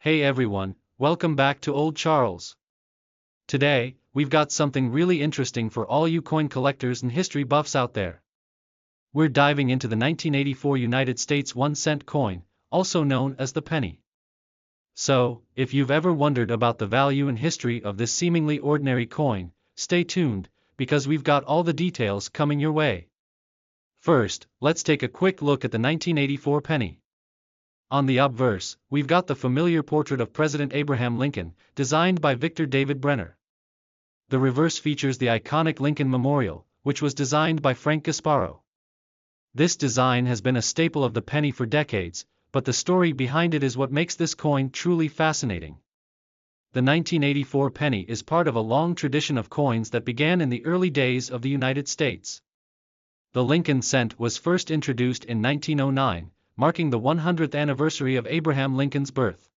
Hey everyone, welcome back to Old Charles. Today, we've got something really interesting for all you coin collectors and history buffs out there. We're diving into the 1984 United States 1-cent coin, also known as the penny. So, if you've ever wondered about the value and history of this seemingly ordinary coin, stay tuned, because we've got all the details coming your way. First, let's take a quick look at the 1984 penny. On the obverse, we've got the familiar portrait of President Abraham Lincoln, designed by Victor David Brenner. The reverse features the iconic Lincoln Memorial, which was designed by Frank Gasparro. This design has been a staple of the penny for decades, but the story behind it is what makes this coin truly fascinating. The 1984 penny is part of a long tradition of coins that began in the early days of the United States. The Lincoln cent was first introduced in 1909, marking the 100th anniversary of Abraham Lincoln's birth.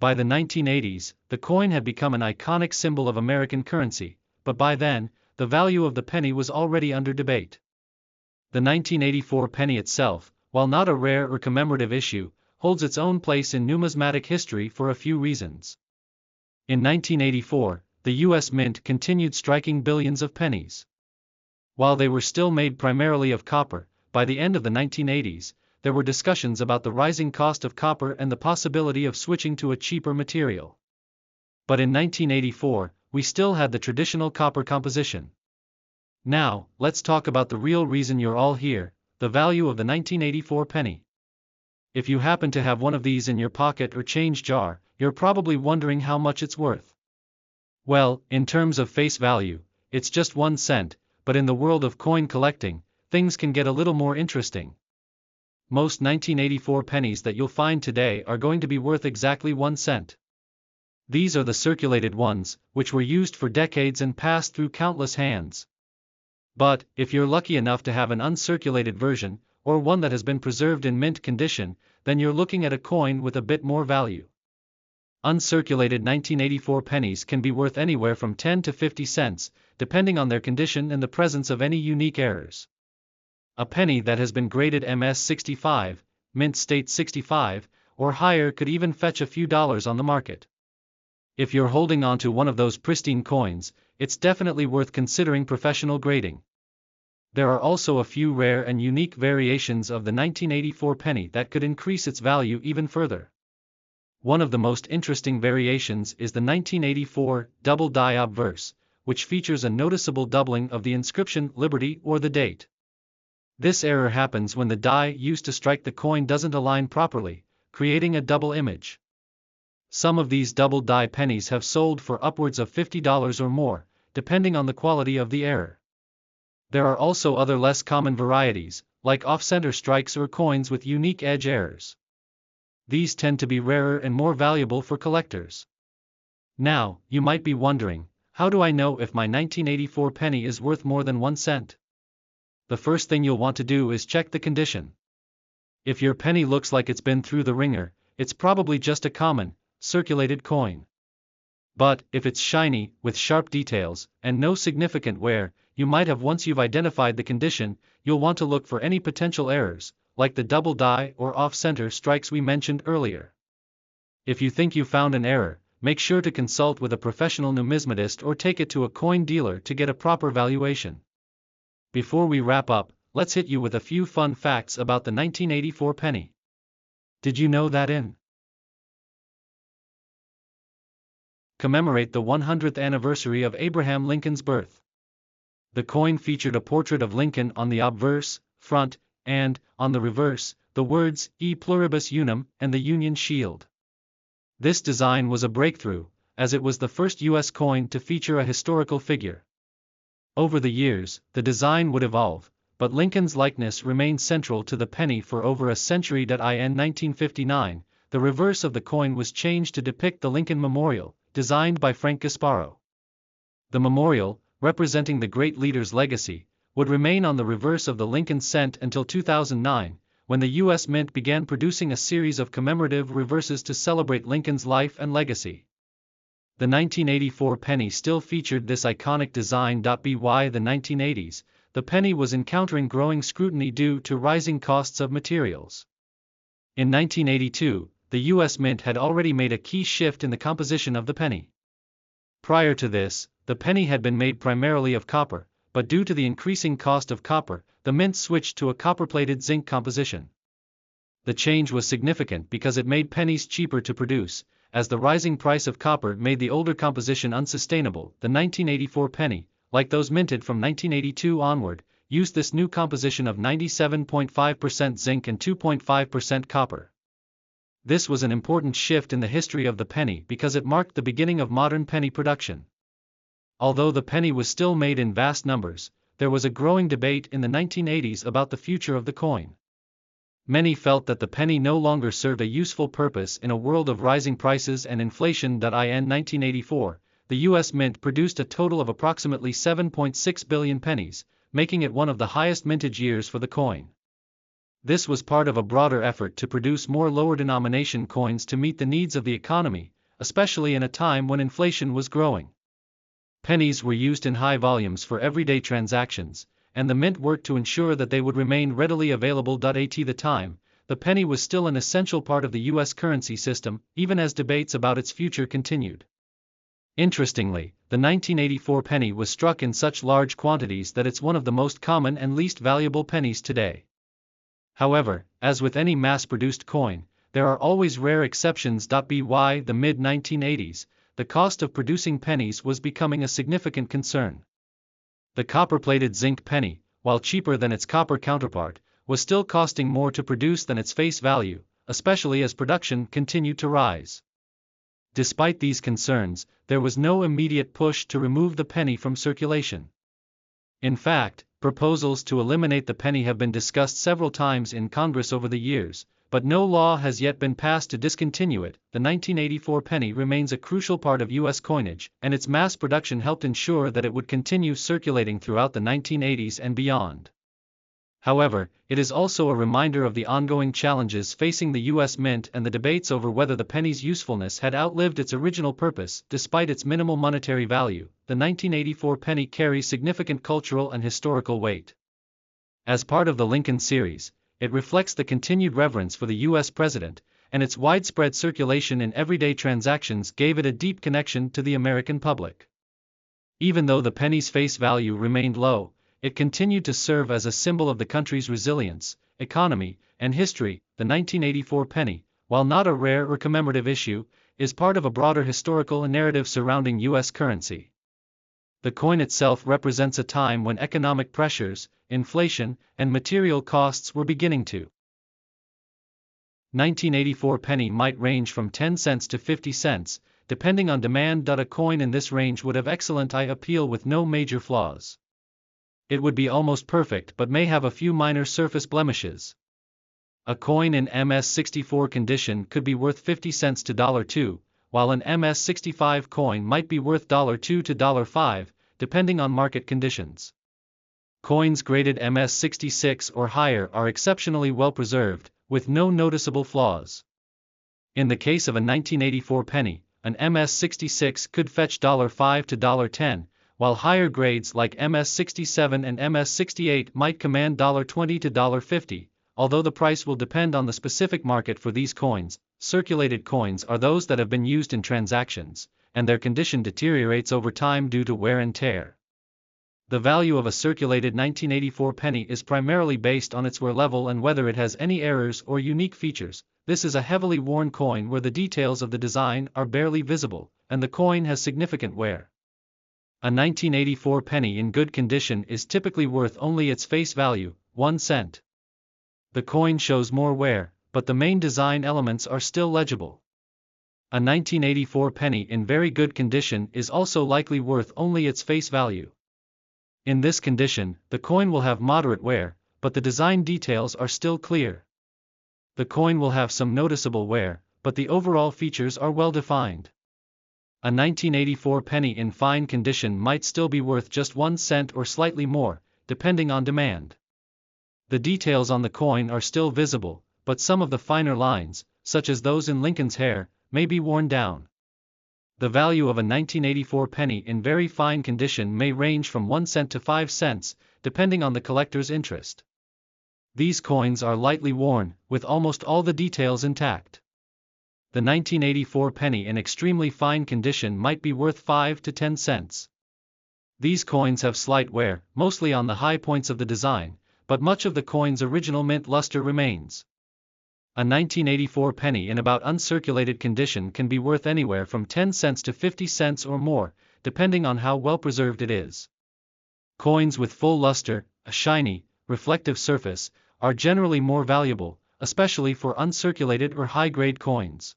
By the 1980s, the coin had become an iconic symbol of American currency, but by then, the value of the penny was already under debate. The 1984 penny itself, while not a rare or commemorative issue, holds its own place in numismatic history for a few reasons. In 1984, the U.S. Mint continued striking billions of pennies. While they were still made primarily of copper, by the end of the 1980s, there were discussions about the rising cost of copper and the possibility of switching to a cheaper material. But in 1984, we still had the traditional copper composition. Now, let's talk about the real reason you're all here, the value of the 1984 penny. If you happen to have one of these in your pocket or change jar, you're probably wondering how much it's worth. Well, in terms of face value, it's just 1 cent, but in the world of coin collecting, things can get a little more interesting. Most 1984 pennies that you'll find today are going to be worth exactly 1 cent. These are the circulated ones, which were used for decades and passed through countless hands. But, if you're lucky enough to have an uncirculated version, or one that has been preserved in mint condition, then you're looking at a coin with a bit more value. Uncirculated 1984 pennies can be worth anywhere from 10 to 50 cents, depending on their condition and the presence of any unique errors. A penny that has been graded MS-65, mint state 65, or higher could even fetch a few dollars on the market. If you're holding on to one of those pristine coins, it's definitely worth considering professional grading. There are also a few rare and unique variations of the 1984 penny that could increase its value even further. One of the most interesting variations is the 1984 double die obverse, which features a noticeable doubling of the inscription Liberty or the date. This error happens when the die used to strike the coin doesn't align properly, creating a double image. Some of these double die pennies have sold for upwards of $50 or more, depending on the quality of the error. There are also other less common varieties, like off-center strikes or coins with unique edge errors. These tend to be rarer and more valuable for collectors. Now, you might be wondering, how do I know if my 1984 penny is worth more than 1 cent? The first thing you'll want to do is check the condition. If your penny looks like it's been through the ringer, it's probably just a common, circulated coin. But, if it's shiny, with sharp details, and no significant wear, you might have. Once you've identified the condition, you'll want to look for any potential errors, like the double die or off-center strikes we mentioned earlier. If you think you found an error, make sure to consult with a professional numismatist or take it to a coin dealer to get a proper valuation. Before we wrap up, let's hit you with a few fun facts about the 1984 penny. Did you know that in commemorate the 100th anniversary of Abraham Lincoln's birth, the coin featured a portrait of Lincoln on the obverse, front, and, on the reverse, the words E Pluribus Unum and the Union Shield. This design was a breakthrough, as it was the first U.S. coin to feature a historical figure. Over the years, the design would evolve, but Lincoln's likeness remained central to the penny for over a century. In 1959, the reverse of the coin was changed to depict the Lincoln Memorial, designed by Frank Gasparro. The memorial, representing the great leader's legacy, would remain on the reverse of the Lincoln cent until 2009, when the U.S. Mint began producing a series of commemorative reverses to celebrate Lincoln's life and legacy. The 1984 penny still featured this iconic design. By the 1980s, the penny was encountering growing scrutiny due to rising costs of materials. In 1982, the U.S. Mint had already made a key shift in the composition of the penny. Prior to this, the penny had been made primarily of copper, but due to the increasing cost of copper, the mint switched to a copper-plated zinc composition. The change was significant because it made pennies cheaper to produce, as the rising price of copper made the older composition unsustainable. The 1984 penny, like those minted from 1982 onward, used this new composition of 97.5% zinc and 2.5% copper. This was an important shift in the history of the penny because it marked the beginning of modern penny production. Although the penny was still made in vast numbers, there was a growing debate in the 1980s about the future of the coin. Many felt that the penny no longer served a useful purpose in a world of rising prices and inflation. In 1984, the U.S. Mint produced a total of approximately 7.6 billion pennies, making it one of the highest mintage years for the coin. This was part of a broader effort to produce more lower-denomination coins to meet the needs of the economy, especially in a time when inflation was growing. Pennies were used in high volumes for everyday transactions, and the mint worked to ensure that they would remain readily available. At the time, the penny was still an essential part of the U.S. currency system, even as debates about its future continued. Interestingly, the 1984 penny was struck in such large quantities that it's one of the most common and least valuable pennies today. However, as with any mass-produced coin, there are always rare exceptions. By the mid-1980s, the cost of producing pennies was becoming a significant concern. The copper-plated zinc penny, while cheaper than its copper counterpart, was still costing more to produce than its face value, especially as production continued to rise. Despite these concerns, there was no immediate push to remove the penny from circulation. In fact, proposals to eliminate the penny have been discussed several times in Congress over the years, but no law has yet been passed to discontinue it. The 1984 penny remains a crucial part of U.S. coinage, and its mass production helped ensure that it would continue circulating throughout the 1980s and beyond. However, it is also a reminder of the ongoing challenges facing the U.S. Mint and the debates over whether the penny's usefulness had outlived its original purpose. Despite its minimal monetary value, the 1984 penny carries significant cultural and historical weight. As part of the Lincoln series, it reflects the continued reverence for the U.S. president, and its widespread circulation in everyday transactions gave it a deep connection to the American public. Even though the penny's face value remained low, it continued to serve as a symbol of the country's resilience, economy, and history. The 1984 penny, while not a rare or commemorative issue, is part of a broader historical narrative surrounding U.S. currency. The coin itself represents a time when economic pressures, inflation, and material costs were beginning to. 1984 penny might range from 10 cents to 50 cents, depending on demand. A coin in this range would have excellent eye appeal with no major flaws. It would be almost perfect but may have a few minor surface blemishes. A coin in MS-64 condition could be worth 50 cents to $2, while an MS-65 coin might be worth $2 to $5, depending on market conditions. Coins graded MS-66 or higher are exceptionally well preserved, with no noticeable flaws. In the case of a 1984 penny, an MS-66 could fetch $5 to $10, while higher grades like MS-67 and MS-68 might command $20 to $50, although the price will depend on the specific market for these coins. Circulated coins are those that have been used in transactions, and their condition deteriorates over time due to wear and tear. The value of a circulated 1984 penny is primarily based on its wear level and whether it has any errors or unique features. This is a heavily worn coin where the details of the design are barely visible, and the coin has significant wear. A 1984 penny in good condition is typically worth only its face value, 1 cent. The coin shows more wear, but the main design elements are still legible. A 1984 penny in very good condition is also likely worth only its face value. In this condition, the coin will have moderate wear, but the design details are still clear. The coin will have some noticeable wear, but the overall features are well defined. A 1984 penny in fine condition might still be worth just 1 cent or slightly more, depending on demand. The details on the coin are still visible, but some of the finer lines, such as those in Lincoln's hair, may be worn down. The value of a 1984 penny in very fine condition may range from 1 cent to 5 cents, depending on the collector's interest. These coins are lightly worn, with almost all the details intact. the 1984 penny in extremely fine condition might be worth 5 to 10 cents. These coins have slight wear, mostly on the high points of the design, but much of the coin's original mint luster remains. A 1984 penny in about uncirculated condition can be worth anywhere from 10 cents to 50 cents or more, depending on how well preserved it is. Coins with full luster, a shiny, reflective surface, are generally more valuable, especially for uncirculated or high-grade coins.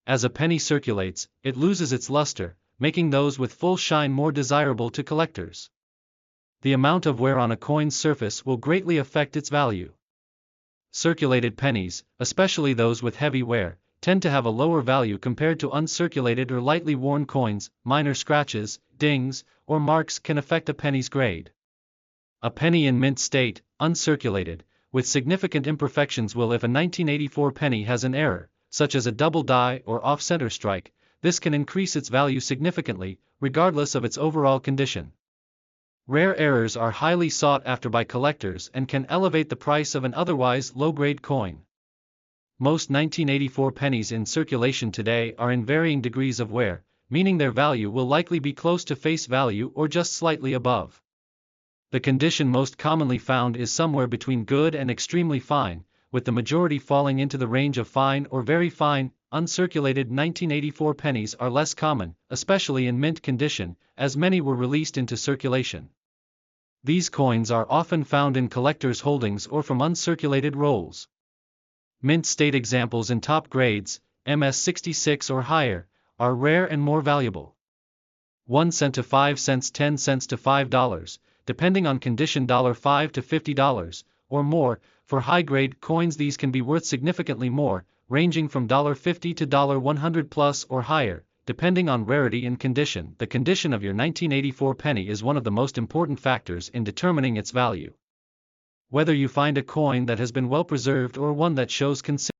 As a penny circulates, it loses its luster, making those with full shine more desirable to collectors. The amount of wear on a coin's surface will greatly affect its value. Circulated pennies, especially those with heavy wear, tend to have a lower value compared to uncirculated or lightly worn coins. Minor scratches, dings, or marks can affect a penny's grade. A penny in mint state, uncirculated, with significant imperfections will, if a 1984 penny has an error, such as a double die or off-center strike, this can increase its value significantly, regardless of its overall condition. Rare errors are highly sought after by collectors and can elevate the price of an otherwise low-grade coin. Most 1984 pennies in circulation today are in varying degrees of wear, meaning their value will likely be close to face value or just slightly above. The condition most commonly found is somewhere between good and extremely fine, with the majority falling into the range of fine or very fine. Uncirculated 1984 pennies are less common, especially in mint condition, as many were released into circulation. These coins are often found in collectors' holdings or from uncirculated rolls. Mint state examples in top grades, MS66 or higher, are rare and more valuable. 1 cent to 5 cents, 10 cents to $5, depending on condition, $5 to $50, or more. For high-grade coins these can be worth significantly more, ranging from $50 to $100 plus or higher, depending on rarity and condition. The condition of your 1984 penny is one of the most important factors in determining its value. Whether you find a coin that has been well preserved or one that shows considerable